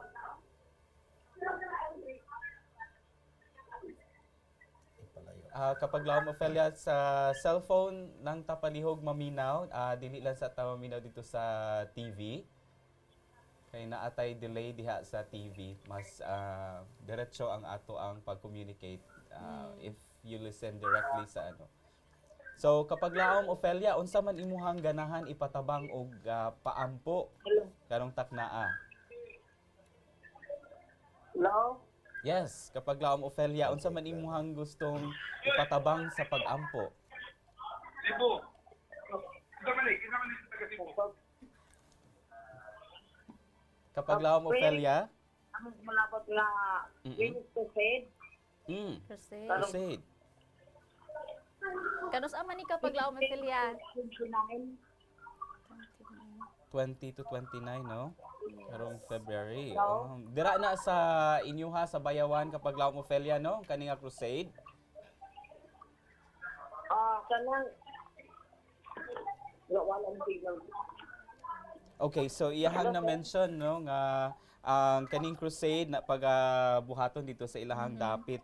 Kapaglaom Ofelia, sa cellphone ng tapalihog maminaw, dili lang sa maminaw dito sa TV. Kay naatay delay diha sa TV, mas diretso ang ato ang pag-communicate if you listen directly sa ano. So kapag laom Ofelia, unsa man imuhang ganahan ipatabang og paampo karong taknaa? Hello? Yes, kapag laom Ofelia, unsa man imuhang gustong ipatabang sa pag-ampo? Kapag laom Ofelia, Ang malabot nga, Wings to Fed. Crusade. Crusade. Kanus ama ni Kapaglaom Ofelia? 20 to 29, no? Karong February. Dira na sa inyuha sa Bayawan kapag laom Ofelia, no? Kani nga crusade. Kanang, walang sigaw. Okay, so iyahang na mention no nga ang kaning crusade na pagabuhaton dito sa ilahang dapit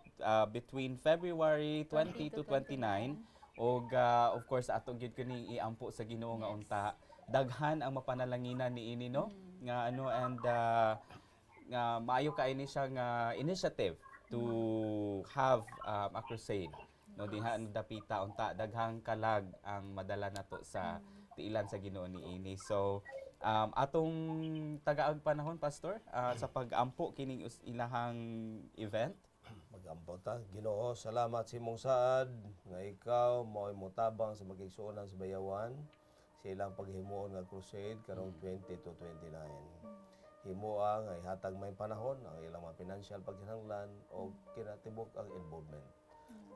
between February 20 to 29 og of course ato gyud kini iampo sa Ginoo nga unta. Daghan ang mapanalanginan niini no nga ano and nga maayo kay ni siya nga initiative to have a crusade no diha dapita unta daghang kalag ang madala nato sa tiilan sa Ginoo niini. So atong tagaag panahon pastor sa pag-ampo kining ilahang event. Mag-ampo ta. Ginoo, salamat sa imong saad nga ikaw mao'y motabang sa magigsuonan sa Bayawan sa ilang paghimuon nga crusade karong 20 to 29. Himua nga ihatag may panahon ang ilang mga financial pagkinahanglan o kinatibok ang involvement.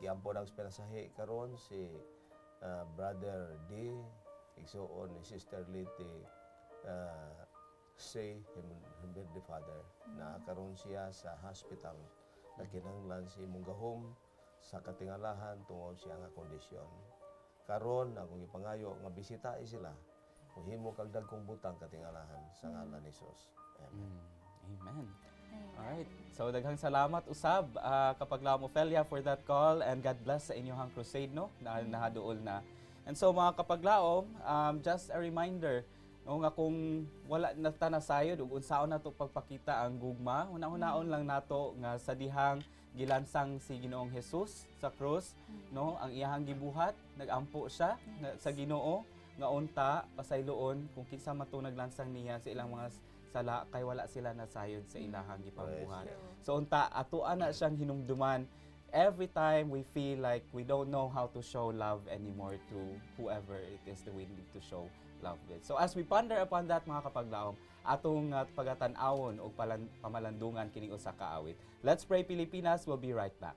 Giampo ng pinasahi karon si Brother D, igsuon ni Sister Liti say him the father na karon siya sa hospital na kinahanglan si imong gahom sa katingalahan tungod siya nga kondisyon. Karon akong ipangayo nga bisitahi sila mohimo kag dagkong butang katingalahan sa ngalan ni Jesus. Amen. Amen. Alright. So daghang salamat usab kapag laom Ofelia for that call and God bless sa inyong crusade no na nahaduol na. And so mga kapaglaom, just a reminder no nga kung wala na ta nasayod ug unsaon nato pagpakita ang gugma, una-unaon lang nato nga sa dihang gilansang si Ginoong Hesus sa krus no ang iyahang gibuhat, nagampo siya sa Ginoo nga unta pasayloon kung kinsa man to naglansang niya sa ilang mga sala kay wala sila nasayod sa ilahang gipambuhat. So unta atoan na siyang hinumduman every time we feel like we don't know how to show love anymore to whoever it is that we need to show love with. So as we ponder upon that mga kapaglaom, atong pagatan-awon o pamalandungan kining usa ka awit. Let's Pray Pilipinas, we'll be right back.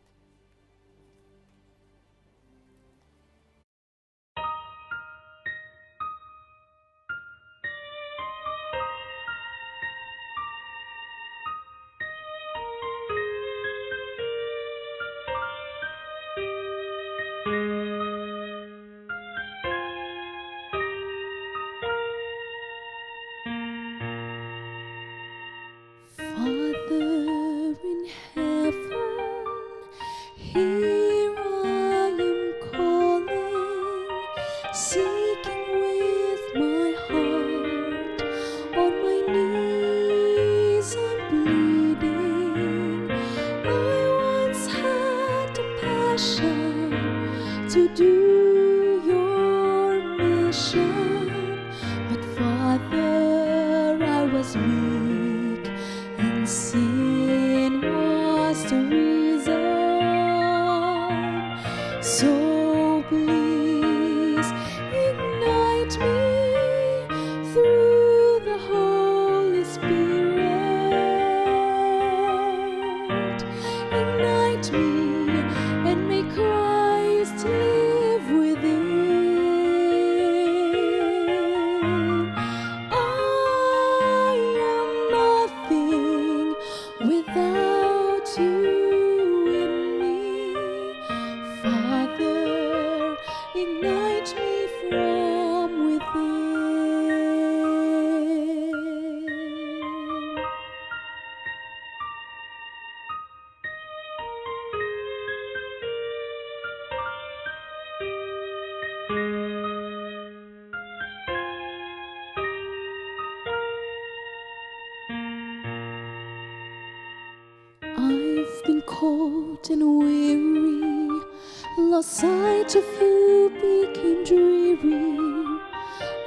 Father in heaven, here I am calling, seeking with my heart. On my knees I'm bleeding. I once had a passion to do your mission, but Father, I was weak and sin was the reason. So please ignite me through the Holy Spirit. cold and weary, lost sight of you became dreary.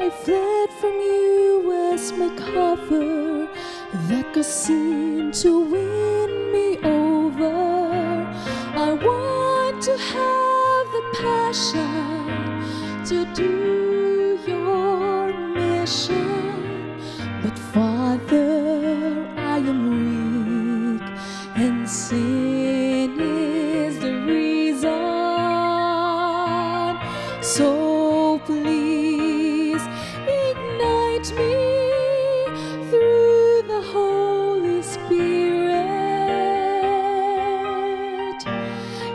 I fled from you as my cover that could seem to win me over. I want to have the passion to do your mission, but Father, I am weak and sin is the reason. So please ignite me through the Holy Spirit.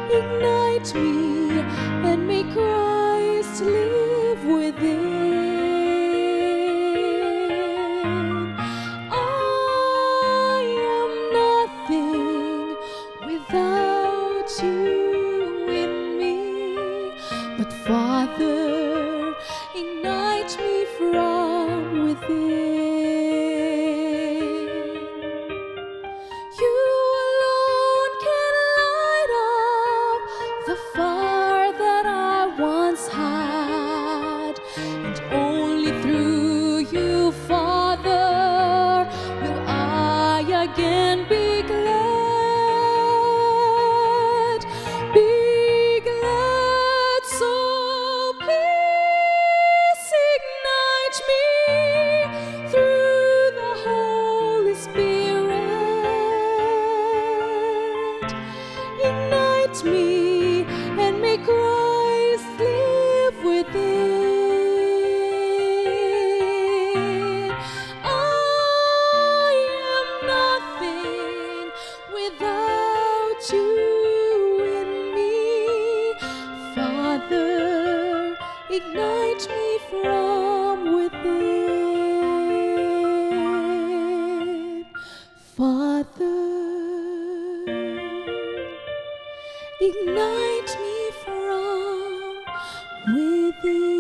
Ignite me and make Christ live within. I am nothing without you in me, but Father, ignite me from within. You alone can light up the fire that I once had, and only through you, Father, will I again be glad. Be glad, so please ignite me through the Holy Spirit. Ignite me and make Christ live within. I am nothing without you in me. Father, ignite me from within. Father, ignite me from within.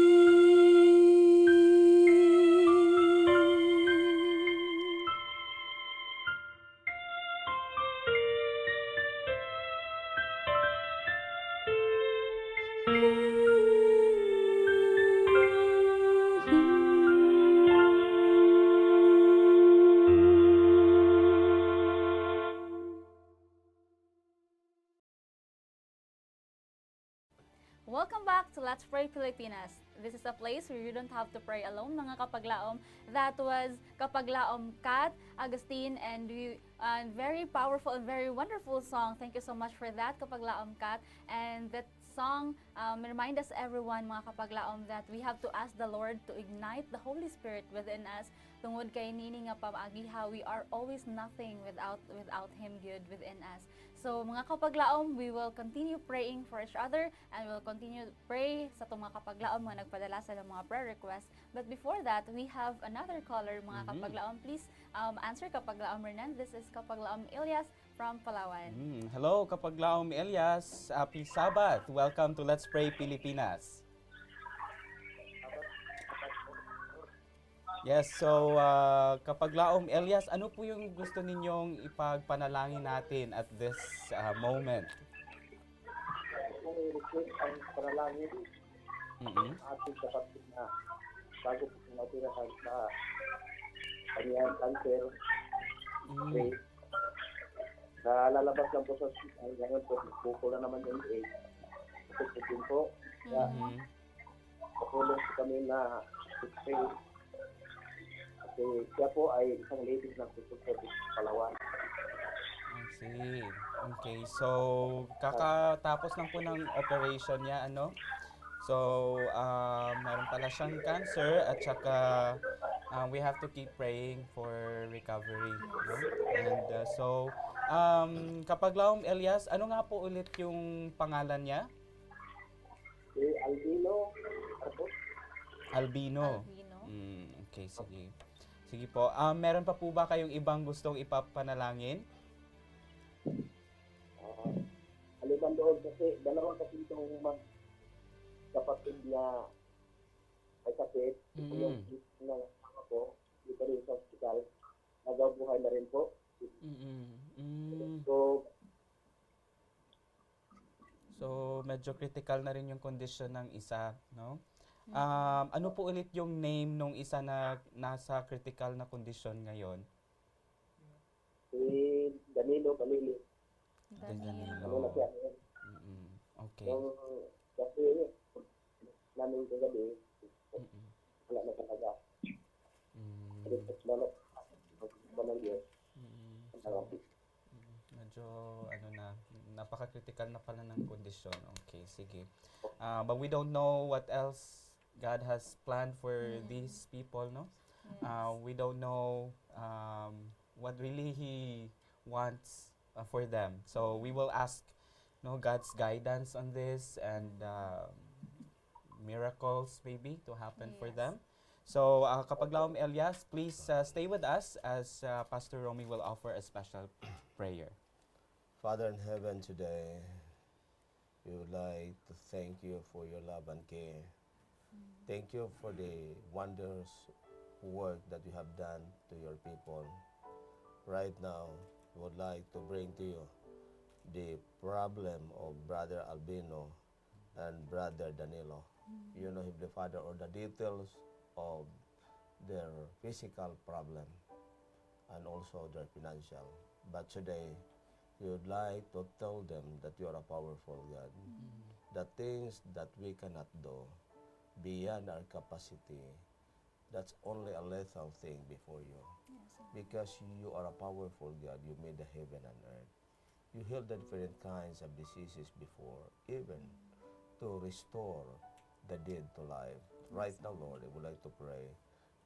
Welcome back to Let's Pray Pilipinas. This is a place where you don't have to pray alone, mga kapaglaom. That was Kapaglaom Kat, Agustin, and very powerful and very wonderful song. Thank you so much for that, Kapaglaom Kat. And that song remind us everyone, mga kapaglaom, that we have to ask the Lord to ignite the Holy Spirit within us. Tungod kay nini nga pamagiha, we are always nothing without Him good within us. So mga kapaglaom, we will continue praying for each other and we'll continue to pray sa itong mga kapaglaom mga nagpadala sa mga prayer requests. But before that, we have another caller, mga kapaglaom. Please answer, Kapaglaom Renan. This is Kapaglaom Elias from Palawan. Hello, Kapaglaom Elias. Happy Sabbath. Welcome to Let's Pray Pilipinas. Yes, so Kapaglaom Elias, ano po yung gusto ninyong ipagpanalangin natin at this moment? Kung i-request ang panalangin, ating kapatid na bago po natira sa kanyang cancer, okay, na lalabas lang po sa hospital, ngayon po, buko na naman yung AIDS. Kasi din po, kaya patulong po kami na pray. Kasi siya po ay isang ladies ng Social Service Palawan. I see. Okay, so kakatapos lang po ng operation niya, ano? So, meron pala siyang cancer at saka we have to keep praying for recovery. No? And Kapaglaom Elias, ano nga po ulit yung pangalan niya? Si Albino. Albino. Okay, sige. Sige po. Meron pa po ba kayong ibang gustong ipapanalangin? Aliban doon kasi dalawang kapitong kapatid niya ay sakit. Yung na ako, dito rin sa hospital, nagabuhay na rin po. So, medyo critical na rin yung kondisyon ng isa, no? Ano po ulit yung name nung isa na nasa critical na kondisyon ngayon? Si Danilo Balili. Ano na siya ngayon? Mm-mm. Okay. Yung kasi namin kagabi, wala na talaga. Mm. Research na lang. Diyos. Mm. So, medyo ano na, napaka-critical na pala ng kondisyon. Okay, sige. But we don't know what else God has planned for these people, no? We don't know what really He wants for them. So we will ask, no, God's guidance on this and miracles maybe to happen for them. So Kapaglaom Elias, please stay with us as Pastor Romy will offer a special prayer. Father in heaven, today, we would like to thank you for your love and care. Thank you for the wondrous work that you have done to your people. Right now, we would like to bring to you the problem of Brother Albino and Brother Danilo. You know, Heavenly Father, or the details of their physical problem and also their financial. But today, we would like to tell them that you are a powerful God. The things that we cannot do beyond our capacity, that's only a lethal thing before you. Because you are a powerful God, you made the heaven and earth. You healed the different kinds of diseases before, even to restore the dead to life. Right now, Lord, I would like to pray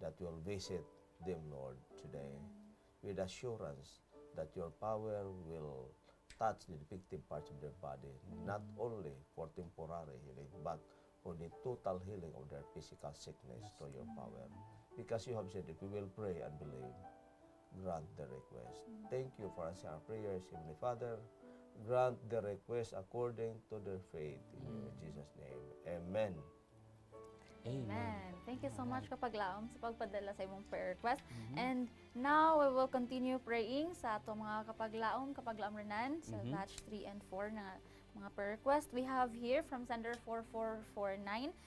that you will visit them, Lord, today, with assurance that your power will touch the defective parts of their body, not only for temporary healing, but for the total healing of their physical sickness to your power. Because you have said, if we will pray and believe, grant the request. Thank you for answering our prayers, Heavenly Father. Grant the request according to their faith. In Jesus' name, amen. Amen. Thank you so much Kapaglaom sa pagpadala sa imong prayer request. And now we will continue praying sa ato mga Kapaglaom Renan sa batch 3 and 4 na mga prayer request. We have here from sender 4449.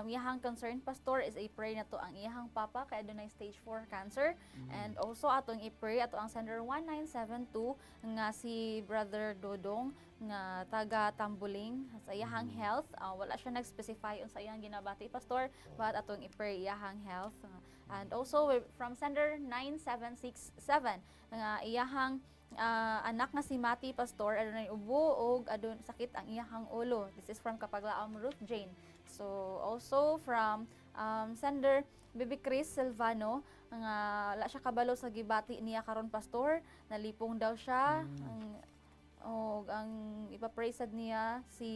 Iyahang concerned pastor is a pray na to ang iyahang papa kay adunay stage 4 cancer. And also atong i-pray ato ang sender 1972 nga si Brother Dodong nga taga Tambuling sa iyahang health. Wala siya nag-specify unsa iyang ginabati pastor, but atong i-pray iyahang health. And also from sender 9767 nga iyahang anak nga si Mati pastor adunay ubo ug adun sakit ang iyahang ulo. This is from Kapaglaom Ruth Jane. So also from sender Bibi Chris Silvano nga wala siya kabalo sa gibati niya karon pastor, nalipong daw siya. Ang ipapray sad niya si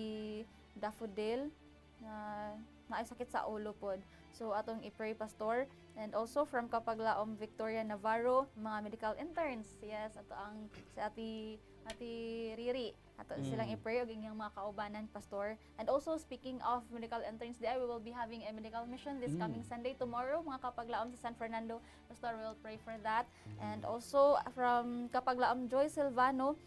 Daffodil na naay sakit sa ulo pod. So atong i-pray pastor. And also from Kapaglaom Victoria Navarro, mga medical interns. Yes, ato ang si Ati Riri. Ato silang i-pray og inyong mga kaubanan pastor. And also speaking of medical interns, we will be having a medical mission this coming Sunday tomorrow, mga Kapaglaom sa San Fernando. Pastor will pray for that. And also from Kapaglaom Joy Silvano,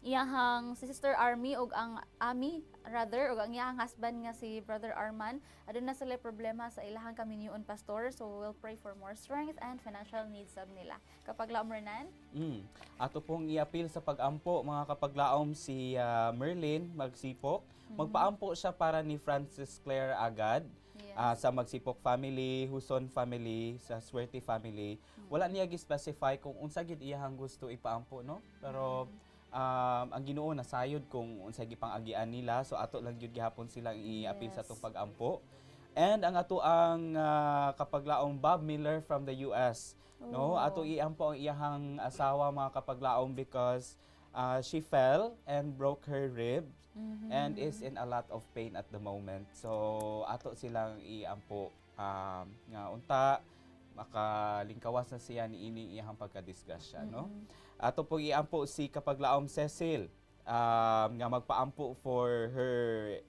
iyahang si Sister Army ug ang Ami rather ug ang iyahang husband nga si Brother Arman aduna sila problema sa ilahang kaminyuon pastor, so we'll pray for more strength and financial needs of nila. Kapaglaom Renan, Ato pong i-appeal sa pag-ampo mga Kapaglaom si Merlin Magsipok. Magpaampo siya para ni Francis Claire Agad. Sa Magsipok family, Huson family, sa Swerte family. Wala niya gi-specify kung unsa gid iyahang gusto ipaampo, no? Pero ang Ginoo nasayod kung unsay gipang-agian nila, so ato lang gyud gihapon silang i-appeal sa atong pag-ampo. And ang ato ang Kapaglaong Bob Miller from the US, no? Ato iampo ang iyahang asawa mga Kapaglaong because she fell and broke her ribs and is in a lot of pain at the moment. So ato silang iampo nga unta makalingkawas na siya ni ini iyang pagkadisgrasya, no? Ato po iampo si Kapaglaom Cecil nga magpaampo for her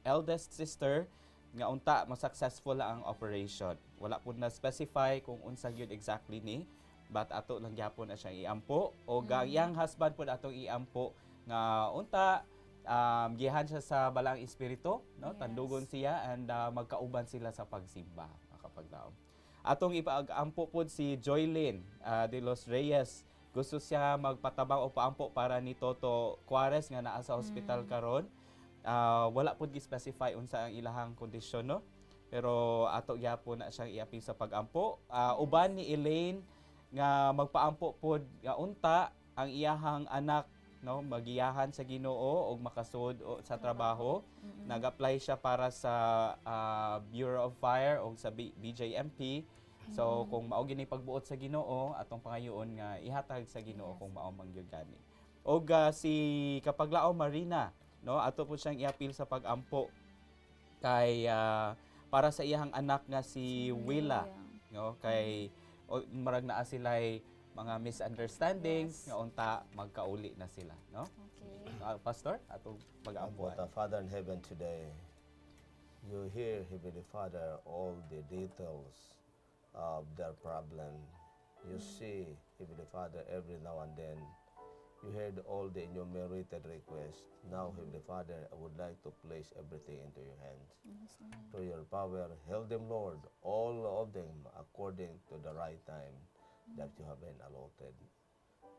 eldest sister nga unta ma-successful ang operation. Wala po na specify kung unsa gyud exactly ni, but ato lang gyapon na siya iampo o iyang husband po atong iampo nga unta gihan siya sa Balang Espiritu, no? Yes. Tandugon siya and magkauban sila sa pagsimba, mga kapaglaom. Atong ipag-ampo pod si Joylyn de los Reyes. Gusto siya magpatabang o paampo para ni Toto Juarez nga naa sa hospital karon. Wala pod gi-specify unsa ang ilahang kondisyon, no? Pero ato gyapon na siyang iapil sa pag-ampo. Uban ni Elaine nga magpaampo pod nga unta ang iyahang anak, no, magiyahan sa Ginoo og makasud sa trabaho. Nag-apply siya para sa Bureau of Fire o sa BJMP. So kung mao gini pagbuot sa Ginoo, atong pangayoon nga ihatag sa Ginoo kung mao man gyud gani. Og si Kapaglao Marina, no, ato po siyang iapil sa pag-ampo kay para sa iyang anak nga si Willa, no, kay marag naa sila'y mga misunderstandings nga unta magkauli na sila, no? Okay. Pastor, atong pag-ampo. But Father in heaven today, you hear, Heavenly Father, all the details of their problem. You see, Heavenly Father, every now and then, you heard all the enumerated requests. Now, Heavenly Father, I would like to place everything into your hands. Through your power, help them, Lord, all of them according to the right time that you have been allotted.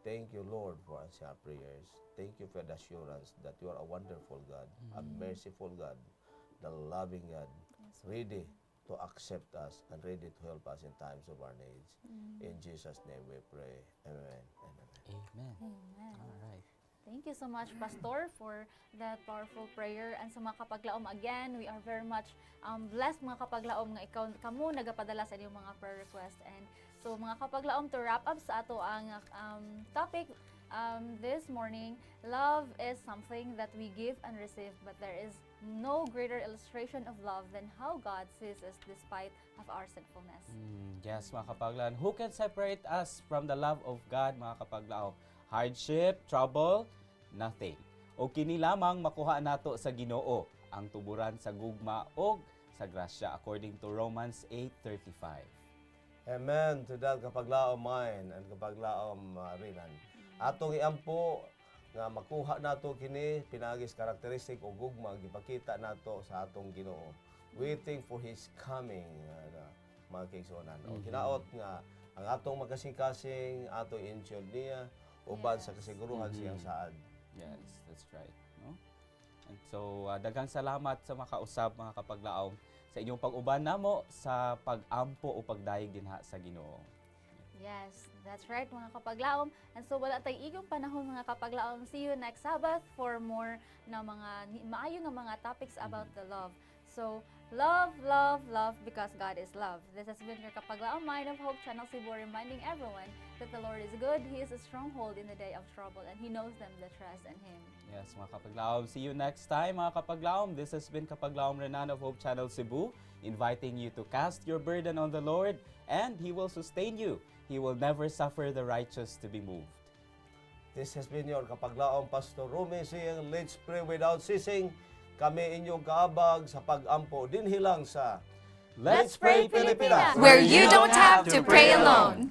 Thank you, Lord, for answering our prayers. Thank you for the assurance that you are a wonderful God, a merciful God, the loving God, ready to accept us and ready to help us in times of our needs. In Jesus' name we pray. Amen. And amen. Amen. Amen. All right. Thank you so much, Pastor, for that powerful prayer. And sa mga kapaglaom, again, we are very much blessed, mga kapaglaom, nga ikaw kamo nagapadala sa inyong mga prayer request. And so, mga kapaglaom, to wrap up sa ato ang topic this morning, love is something that we give and receive, but there is no greater illustration of love than how God sees us despite of our sinfulness. Yes, mga kapaglaon. Who can separate us from the love of God, mga kapaglaon? Hardship, trouble, nothing. O kini lamang makuha nato sa Ginoo ang tuburan sa gugma o sa grasya according to Romans 8:35. Amen to that kapaglaom mine and kapaglaom Rinan. Atong iampo nga makuha nato kini pinagis karakteristik o gugma gipakita nato sa atong Ginoo. Waiting for His coming, mga kaigsuonan. O kinaot nga ang atong magkasing-kasing, atong insyon niya, uban sa kasiguruhan siyang saad. Yes, that's right. No? And so, daghang salamat sa makausab, mga kapaglaom, sa inyong pag-uban namo sa pag-ampo o pagdayeg dinha sa Ginoo. Yes, that's right, mga kapaglaom. And so, wala tayong igong panahon, mga kapaglaom. See you next Sabbath for more na mga maayo nga mga topics about the love. So, love, love, love, because God is love. This has been your Kapaglaom Mind of Hope Channel Cebu, reminding everyone that the Lord is good. He is a stronghold in the day of trouble, and He knows them that trust in Him. Yes, mga kapaglaom. See you next time, mga kapaglaom. This has been Kapaglaom Renan of Hope Channel Cebu, inviting you to cast your burden on the Lord, and He will sustain you. He will never suffer the righteous to be moved. This has been your kapaglaom Pastor Rome saying, let's pray without ceasing. Kami inyong kaabag sa pag-ampo dinhi lang sa Let's Pray Pilipinas! where you don't have to pray alone.